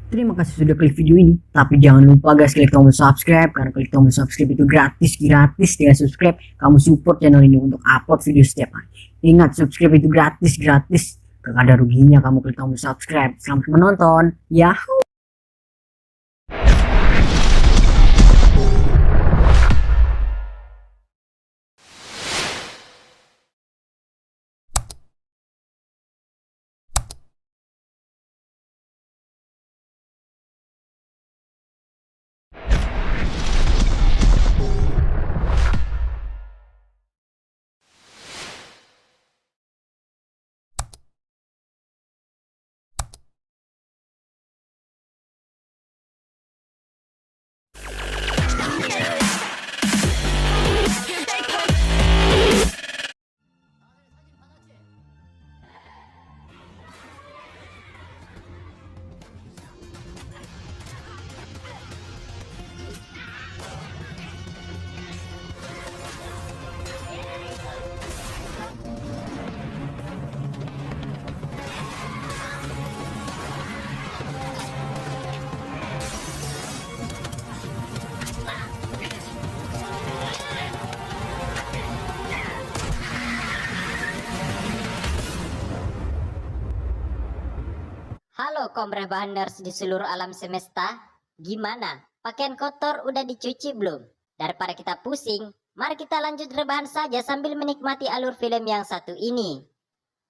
Terima kasih sudah klik video ini. Tapi jangan lupa guys, klik tombol subscribe, karena klik tombol subscribe itu gratis. Dengan subscribe kamu support channel ini untuk upload video setiap hari. Ingat, subscribe itu gratis. Gak ada ruginya kamu klik tombol subscribe. Selamat menonton. Yahoo. Halo Komrebahaners di seluruh alam semesta, gimana? Pakaian kotor udah dicuci belum? Daripada kita pusing, mari kita lanjut rebahan saja sambil menikmati alur film yang satu ini.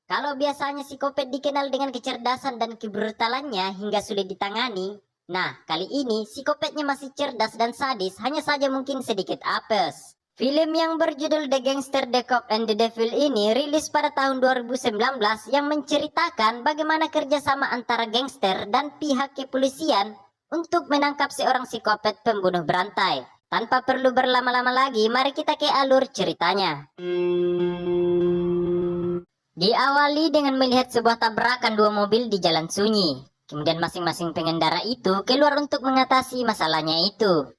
Kalau biasanya psikopat dikenal dengan kecerdasan dan kebrutalannya hingga sulit ditangani, nah kali ini psikopatnya masih cerdas dan sadis, hanya saja mungkin sedikit apes. Film yang berjudul The Gangster, The Cop, and the Devil ini rilis pada tahun 2019 yang menceritakan bagaimana kerjasama antara gangster dan pihak kepolisian untuk menangkap seorang psikopat pembunuh berantai. Tanpa perlu berlama-lama lagi, mari kita ke alur ceritanya. Diawali dengan melihat sebuah tabrakan dua mobil di jalan sunyi. Kemudian masing-masing pengendara itu keluar untuk mengatasi masalahnya itu.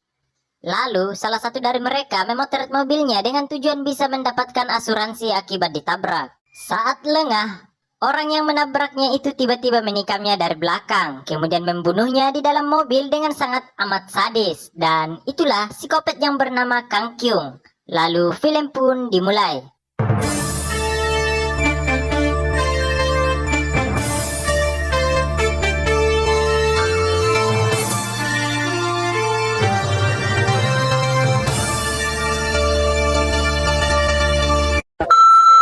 Lalu, salah satu dari mereka memotret mobilnya dengan tujuan bisa mendapatkan asuransi akibat ditabrak. Saat lengah, orang yang menabraknya itu tiba-tiba menikamnya dari belakang, kemudian membunuhnya di dalam mobil dengan sangat amat sadis. Dan itulah psikopat yang bernama Kang Kyung. Lalu film pun dimulai.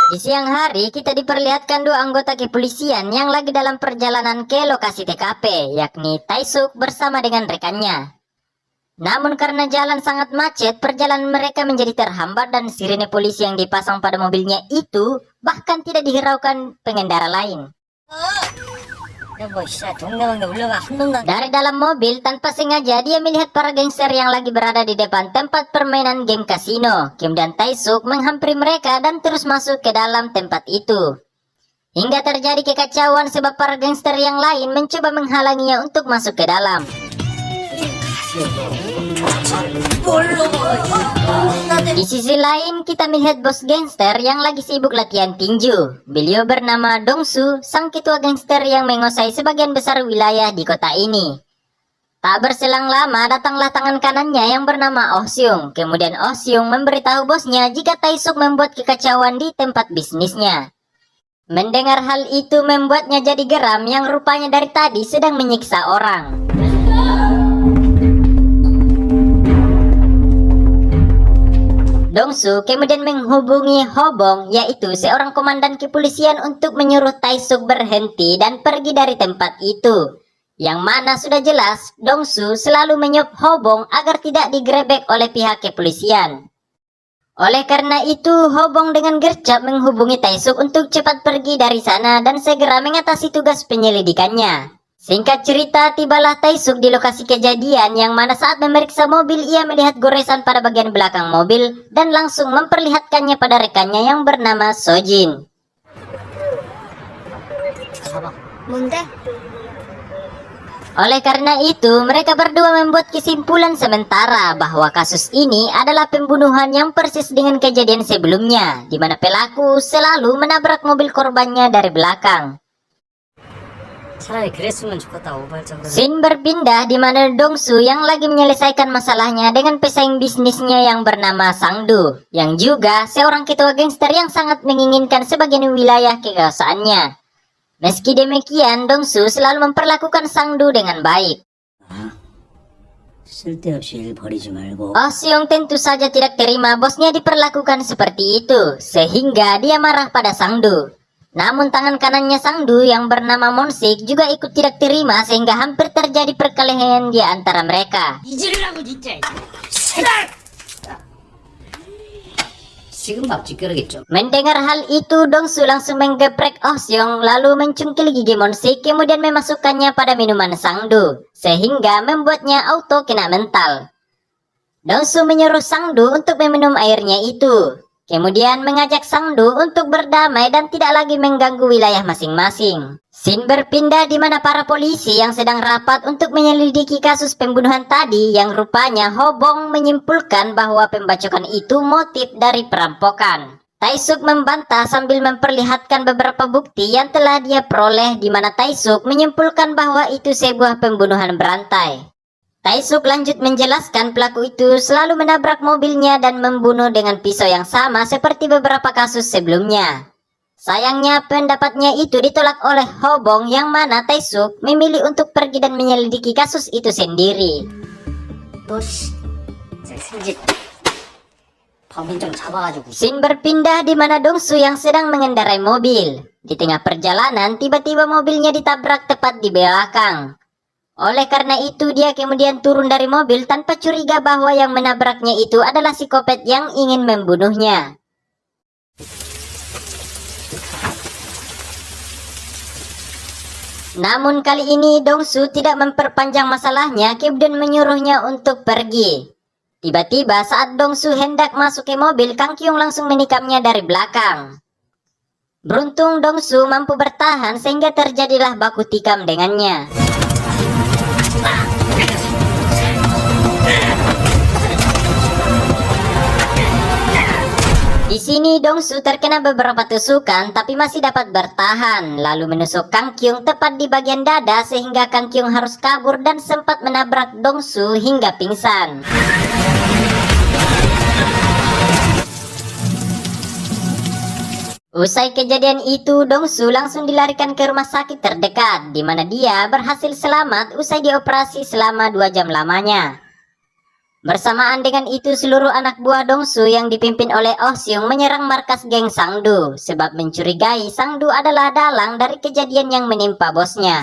Di siang hari, kita diperlihatkan dua anggota kepolisian yang lagi dalam perjalanan ke lokasi TKP, yakni Tae-suk bersama dengan rekannya. Namun karena jalan sangat macet, perjalanan mereka menjadi terhambat dan sirene polisi yang dipasang pada mobilnya itu bahkan tidak dihiraukan pengendara lain. Dari dalam mobil, tanpa sengaja dia melihat para gangster yang lagi berada di depan tempat permainan game kasino. Kemudian Tae-suk menghampiri mereka dan terus masuk ke dalam tempat itu. Hingga terjadi kekacauan sebab para gangster yang lain mencoba menghalanginya untuk masuk ke dalam. Di sisi lain, kita melihat bos gangster yang lagi sibuk latihan tinju. Beliau bernama Dong-su, sang ketua gangster yang menguasai sebagian besar wilayah di kota ini. Tak berselang lama, datanglah tangan kanannya yang bernama Oh Seung. Kemudian Oh Seung memberitahu bosnya jika Tae-suk membuat kekacauan di tempat bisnisnya. Mendengar hal itu membuatnya jadi geram yang rupanya dari tadi sedang menyiksa orang. Dong-su kemudian menghubungi Hobong, yaitu seorang komandan kepolisian, untuk menyuruh Tae-suk berhenti dan pergi dari tempat itu. Yang mana sudah jelas Dong-su selalu menyuap Hobong agar tidak digerebek oleh pihak kepolisian. Oleh karena itu, Hobong dengan gercep menghubungi Tae-suk untuk cepat pergi dari sana dan segera mengatasi tugas penyelidikannya. Singkat cerita, tibalah Tae-suk di lokasi kejadian, yang mana saat memeriksa mobil ia melihat goresan pada bagian belakang mobil dan langsung memperlihatkannya pada rekannya yang bernama Sojin. Oleh karena itu, mereka berdua membuat kesimpulan sementara bahwa kasus ini adalah pembunuhan yang persis dengan kejadian sebelumnya, di mana pelaku selalu menabrak mobil korbannya dari belakang. 차라리 그랬으면 좋겠다 우발적으로. Scene berpindah di mana Dongsu yang lagi menyelesaikan masalahnya dengan pesaing bisnisnya yang bernama Sangdu, yang juga seorang ketua gangster yang sangat menginginkan sebagian wilayah kekuasaannya. Meski demikian, Dongsu selalu memperlakukan Sangdu dengan baik. 쓸데없이 일 버리지 말고. Oh Seong tentu saja tidak terima bosnya diperlakukan seperti itu, sehingga dia marah pada Sangdu. Namun tangan kanannya Sangdu yang bernama Monsik juga ikut tidak terima sehingga hampir terjadi perkelahian di antara mereka. 이지르라고 진짜. 지금 밥 찌끄러겠죠. Mendengar hal itu, Dongsu langsung menggeprek Oh Seong lalu mencungkil gigi Monsik kemudian memasukkannya pada minuman Sangdu, sehingga membuatnya auto kena mental. Dongsu menyuruh Sangdu untuk meminum airnya itu. Kemudian mengajak Sangdu untuk berdamai dan tidak lagi mengganggu wilayah masing-masing. Scene berpindah di mana para polisi yang sedang rapat untuk menyelidiki kasus pembunuhan tadi yang rupanya Hobong menyimpulkan bahwa pembacokan itu motif dari perampokan. Taesuk membantah sambil memperlihatkan beberapa bukti yang telah dia peroleh di mana Taesuk menyimpulkan bahwa itu sebuah pembunuhan berantai. Taesuk lanjut menjelaskan pelaku itu selalu menabrak mobilnya dan membunuh dengan pisau yang sama seperti beberapa kasus sebelumnya. Sayangnya pendapatnya itu ditolak oleh Hobong yang mana Taesuk memilih untuk pergi dan menyelidiki kasus itu sendiri. 너씨 생짓 범인 좀 잡아가지고. Scene berpindah di mana Dongsu yang sedang mengendarai mobil. Di tengah perjalanan tiba-tiba mobilnya ditabrak tepat di belakang. Oleh karena itu dia kemudian turun dari mobil tanpa curiga bahwa yang menabraknya itu adalah psikopat yang ingin membunuhnya. Namun kali ini Dongsu tidak memperpanjang masalahnya kemudian menyuruhnya untuk pergi. Tiba-tiba saat Dongsu hendak masuk ke mobil, Kang Kyung langsung menikamnya dari belakang. Beruntung Dongsu mampu bertahan sehingga terjadilah baku tikam dengannya. Di sini Dongsu terkena beberapa tusukan tapi masih dapat bertahan, lalu menusuk Kang Kyung tepat di bagian dada sehingga Kang Kyung harus kabur dan sempat menabrak Dongsu hingga pingsan. Usai kejadian itu, Dongsu langsung dilarikan ke rumah sakit terdekat, di mana dia berhasil selamat usai dioperasi selama 2 jam lamanya. Bersamaan dengan itu, seluruh anak buah Dongsu yang dipimpin oleh Oh Seung menyerang markas geng Sangdu, sebab mencurigai Sangdu adalah dalang dari kejadian yang menimpa bosnya.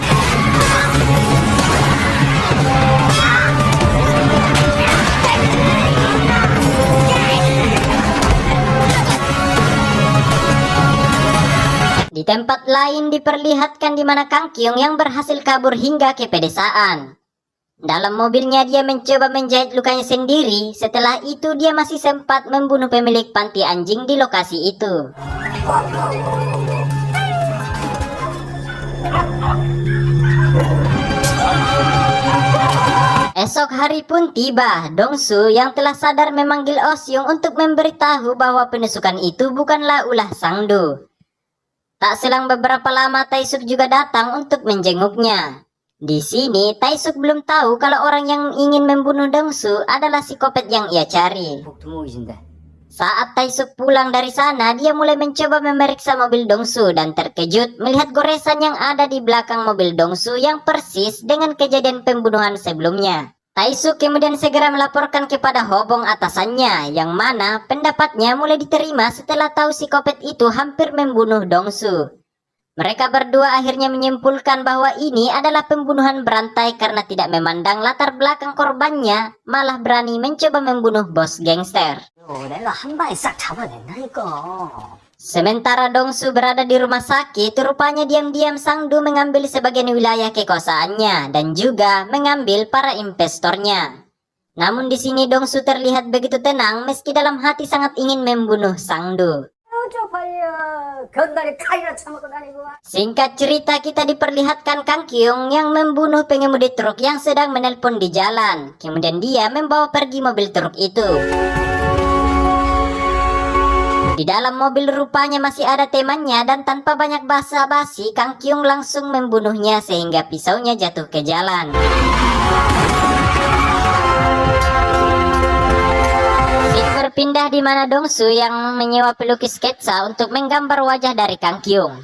Di tempat lain diperlihatkan di mana Kang Kyung yang berhasil kabur hingga ke pedesaan. Dalam mobilnya dia mencoba menjahit lukanya sendiri, setelah itu dia masih sempat membunuh pemilik panti anjing di lokasi itu. Esok hari pun tiba, Dongsu yang telah sadar memanggil Oh Seung untuk memberitahu bahwa penusukan itu bukanlah ulah Sangdu. Tak selang beberapa lama Taesuk juga datang untuk menjenguknya. Di sini Taesuk belum tahu kalau orang yang ingin membunuh Dongsu adalah psikopat yang ia cari. 복두목이신데. Saat Taesuk pulang dari sana, dia mulai mencoba memeriksa mobil Dongsu dan terkejut melihat goresan yang ada di belakang mobil Dongsu yang persis dengan kejadian pembunuhan sebelumnya. Taesuk kemudian segera melaporkan kepada Hobong atasannya, yang mana pendapatnya mulai diterima setelah tahu psikopat itu hampir membunuh Dongsu. Mereka berdua akhirnya menyimpulkan bahwa ini adalah pembunuhan berantai karena tidak memandang latar belakang korbannya, malah berani mencoba membunuh bos gangster. 내가 한 방에 싹 잡아낸다니까. Sementara Dongsu berada di rumah sakit, rupanya diam-diam Sangdu mengambil sebagian wilayah kekuasaannya dan juga mengambil para investornya. Namun di sini Dongsu terlihat begitu tenang meski dalam hati sangat ingin membunuh Sangdu. Singkat cerita, kita diperlihatkan Kang Kyung yang membunuh pengemudi truk yang sedang menelpon di jalan. Kemudian dia membawa pergi mobil truk itu. Di dalam mobil rupanya masih ada temannya dan tanpa banyak basa-basi Kang Kyung langsung membunuhnya sehingga pisaunya jatuh ke jalan. Scene berpindah di mana Dongsu yang menyewa pelukis sketsa untuk menggambar wajah dari Kang Kyung.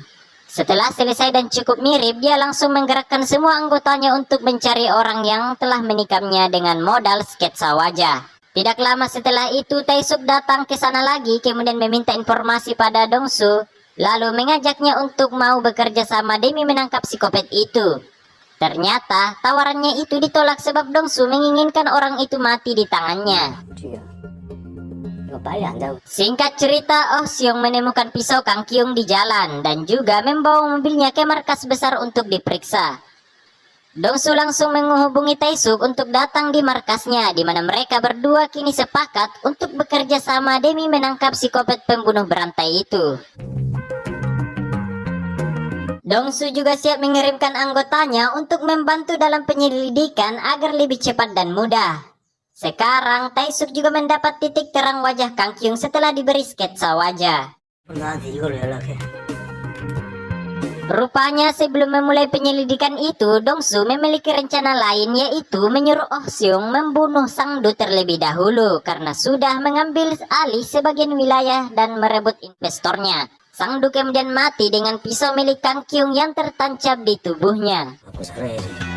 Setelah selesai dan cukup mirip, dia langsung menggerakkan semua anggotanya untuk mencari orang yang telah menikamnya dengan modal sketsa wajah. Tidak lama setelah itu, Taesuk datang ke sana lagi kemudian meminta informasi pada Dongsu, lalu mengajaknya untuk mau bekerja sama demi menangkap psikopat itu. Ternyata tawarannya itu ditolak sebab Dongsu menginginkan orang itu mati di tangannya. 주희야, 이거 빨리 안 자고. Singkat cerita, Oh Seong menemukan pisau Kang Kyung di jalan dan juga membawa mobilnya ke markas besar untuk diperiksa. Dongsu langsung menghubungi Taesuk untuk datang di markasnya, di mana mereka berdua kini sepakat untuk bekerja sama demi menangkap psikopat pembunuh berantai itu. Dongsu juga siap mengirimkan anggotanya untuk membantu dalam penyelidikan agar lebih cepat dan mudah. Sekarang Taesuk juga mendapat titik terang wajah Kang Kyung setelah diberi sketsa wajah. 나한테 이걸로 연락해. Rupanya sebelum memulai penyelidikan itu, Dongsu memiliki rencana lain yaitu menyuruh Oh Seong membunuh Sangdu terlebih dahulu karena sudah mengambil alih sebagian wilayah dan merebut investornya. Sangdu kemudian mati dengan pisau milik Kang Kyung yang tertancap di tubuhnya. 먹고 살아야지.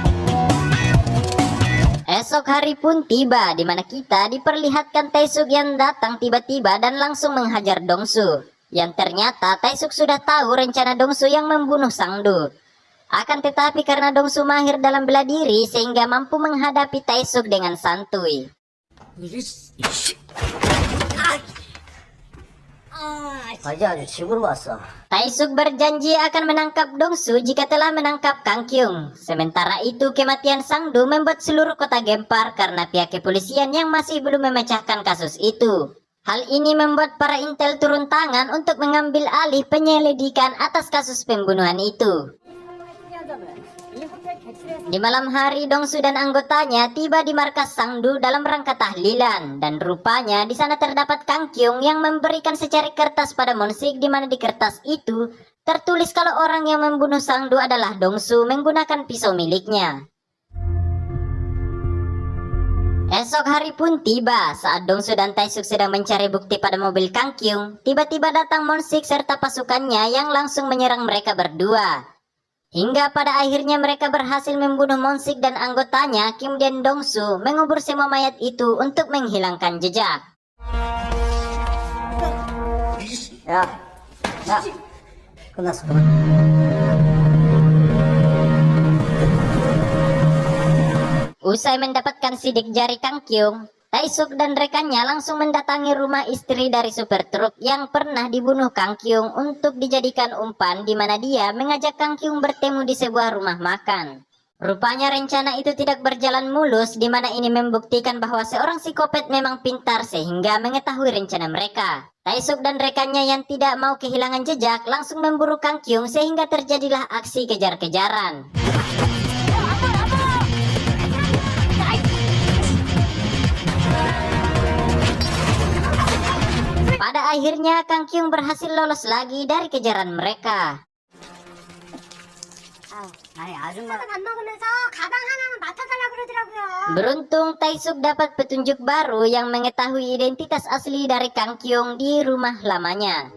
Esok hari pun tiba di mana kita diperlihatkan Taesuk yang datang tiba-tiba dan langsung menghajar Dongsu. Yang ternyata Taesuk sudah tahu rencana Dongsu yang membunuh Sangdu. Akan tetapi karena Dongsu mahir dalam bela diri sehingga mampu menghadapi Taesuk dengan santuy. 아직 아주 집으로 왔어. Taesuk berjanji akan menangkap Dongsu jika telah menangkap Kang Kyung. Sementara itu kematian Sangdu membuat seluruh kota gempar karena pihak kepolisian yang masih belum memecahkan kasus itu. Hal ini membuat para intel turun tangan untuk mengambil alih penyelidikan atas kasus pembunuhan itu. Di malam hari, Dongsu dan anggotanya tiba di markas Sangdu dalam rangka tahlilan, dan rupanya di sana terdapat Kang Kyung yang memberikan secari kertas pada Monsik, di mana di kertas itu tertulis kalau orang yang membunuh Sangdu adalah Dongsu menggunakan pisau miliknya. Esok hari pun tiba saat Dongsu dan Taesuk sedang mencari bukti pada mobil Kang Kyung. Tiba-tiba datang Monsik serta pasukannya yang langsung menyerang mereka berdua. Hingga pada akhirnya mereka berhasil membunuh Monsik dan anggotanya. Kemudian Dongsu mengubur semua mayat itu untuk menghilangkan jejak. 야, 끝났어. Usai mendapatkan sidik jari Kang Kyung, Taesuk dan rekannya langsung mendatangi rumah istri dari supir truk yang pernah dibunuh Kang Kyung untuk dijadikan umpan, di mana dia mengajak Kang Kyung bertemu di sebuah rumah makan. Rupanya rencana itu tidak berjalan mulus, di mana ini membuktikan bahwa seorang psikopat memang pintar sehingga mengetahui rencana mereka. Taesuk dan rekannya yang tidak mau kehilangan jejak langsung memburu Kang Kyung sehingga terjadilah aksi kejar-kejaran. Pada akhirnya Kang Kyung berhasil lolos lagi dari kejaran mereka. 아니 아줌마 밥 먹으면서 가방 하나만 맡아달라 그러더라고요. Beruntung Taesuk dapat petunjuk baru yang mengetahui identitas asli dari Kang Kyung di rumah lamanya.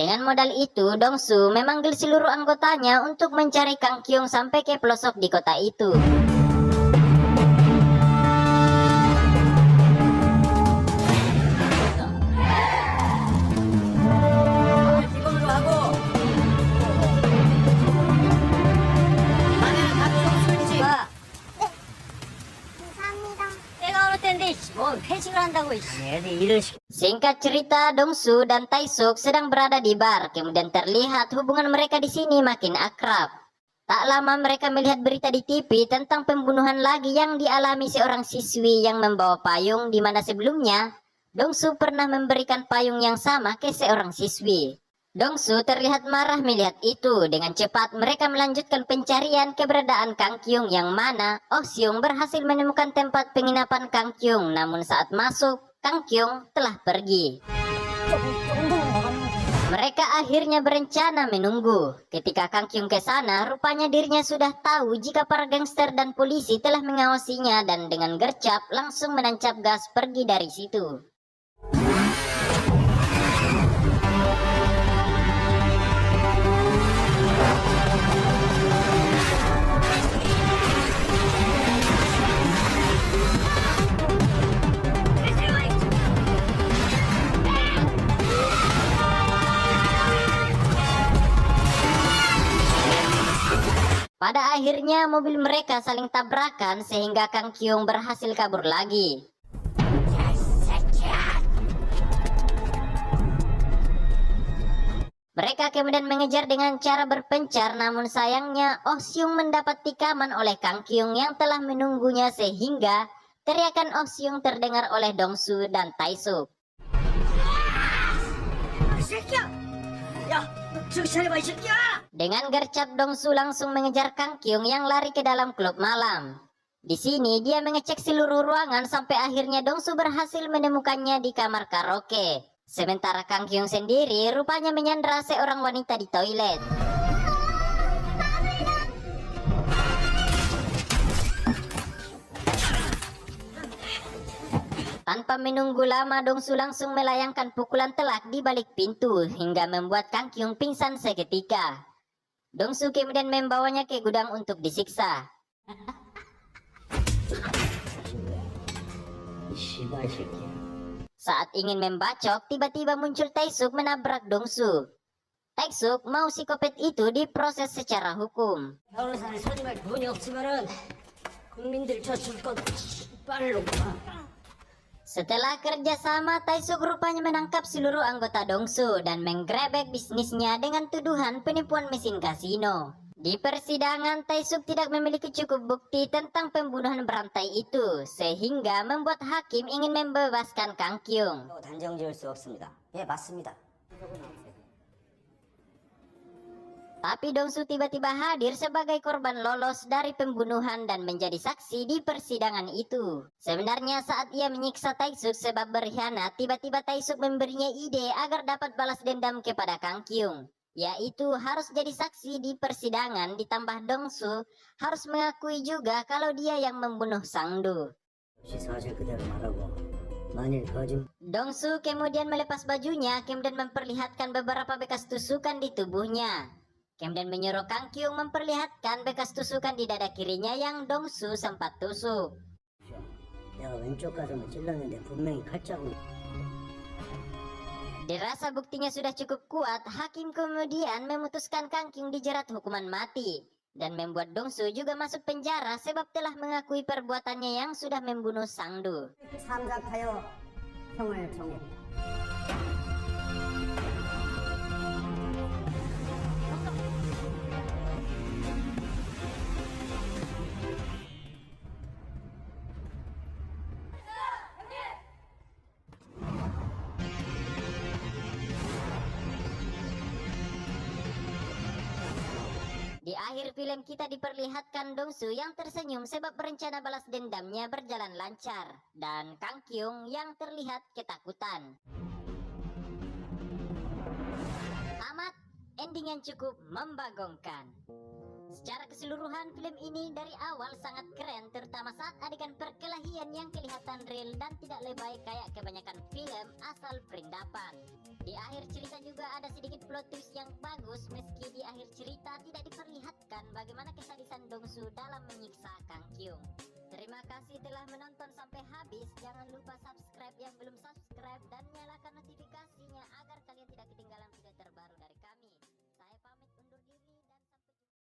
Dengan modal itu, Dongsu memanggil seluruh anggotanya untuk mencari Kang Kyung sampai ke pelosok di kota itu. 감사합니다. 내가 어느 때인데 뭐 회식을 한다고 애들 일을 시켜. Singkat cerita, Dongsu dan Taesuk sedang berada di bar. Kemudian terlihat hubungan mereka di sini makin akrab. Tak lama mereka melihat berita di TV tentang pembunuhan lagi yang dialami seorang siswi yang membawa payung, di mana sebelumnya Dongsu pernah memberikan payung yang sama ke seorang siswi. Dongsu terlihat marah melihat itu. Dengan cepat mereka melanjutkan pencarian keberadaan Kang Kyung, yang mana Oh Seung berhasil menemukan tempat penginapan Kang Kyung. Namun saat masuk, Kang Kyung telah pergi. Mereka akhirnya berencana menunggu. Ketika Kang Kyung ke sana, rupanya dirinya sudah tahu jika para gangster dan polisi telah mengawasinya, dan dengan gercep langsung menancap gas pergi dari situ. Pada akhirnya mobil mereka saling tabrakan sehingga Kang Kyung berhasil kabur lagi. Mereka kemudian mengejar dengan cara berpencar, namun sayangnya Oh Seung mendapat tikaman oleh Kang Kyung yang telah menunggunya, sehingga teriakan Oh Seung terdengar oleh Dongsu dan Taesuk. Dengan gercep, Dongsu langsung mengejar Kang Kyung yang lari ke dalam klub malam. Di sini dia mengecek seluruh ruangan sampai akhirnya Dongsu berhasil menemukannya di kamar karaoke. Sementara Kang Kyung sendiri rupanya menyandra seorang wanita di toilet. Tanpa menunggu lama, Dongsu langsung melayangkan pukulan telak di balik pintu hingga membuat Kang Kyung pingsan seketika. Dongsu kemudian membawanya ke gudang untuk disiksa. Saat ingin membacok, tiba-tiba muncul Taesuk menabrak Dongsu. Taesuk mau psikopat itu diproses secara hukum. 변호사는 소집할 돈이 없지만은 국민들 저줄 건 빨로 가. Setelah kerjasama, Taesuk rupanya menangkap seluruh anggota Dongsu dan menggrebek bisnisnya dengan tuduhan penipuan mesin kasino. Di persidangan, Taesuk tidak memiliki cukup bukti tentang pembunuhan berantai itu, sehingga membuat hakim ingin membebaskan Kang Kyung. 단정 지을 수 없습니다. 예, 맞습니다. Tapi Dongsu tiba-tiba hadir sebagai korban lolos dari pembunuhan dan menjadi saksi di persidangan itu. Sebenarnya saat ia menyiksa Taesuk sebab berkhianat, tiba-tiba Taesuk memberinya ide agar dapat balas dendam kepada Kang Kyung, yaitu harus jadi saksi di persidangan, ditambah Dongsu harus mengakui juga kalau dia yang membunuh Sangdu. 사실 그대로 말하고 만일 거짓 Dongsu kemudian melepas bajunya, kemudian memperlihatkan beberapa bekas tusukan di tubuhnya. Kemudian menyuruh Kang Kyung memperlihatkan bekas tusukan di dada kirinya yang Dongsu sempat tusuk. 내가 왼쪽 가슴을 찔렀는데 분명히 칼자국. Dirasa buktinya sudah cukup kuat, hakim kemudian memutuskan Kang Kyung dijerat hukuman mati dan membuat Dongsu juga masuk penjara sebab telah mengakui perbuatannya yang sudah membunuh Sangdu. 참작하여 형을 정했다. Di akhir film kita diperlihatkan Dongsu yang tersenyum sebab rencana balas dendamnya berjalan lancar, dan Kang Kyung yang terlihat ketakutan. Tamat, ending yang cukup membagongkan. Secara keseluruhan film ini dari awal sangat keren, terutama saat adegan perkelahian yang kelihatan real dan tidak lebay kayak kebanyakan film asal perindapan. Di akhir cerita juga ada sedikit plot twist yang bagus, meski di akhir cerita tidak diperlihatkan bagaimana kesadisan Dongsu dalam menyiksa Kang Kyung. Terima kasih telah menonton sampai habis. Jangan lupa subscribe yang belum subscribe dan nyalakan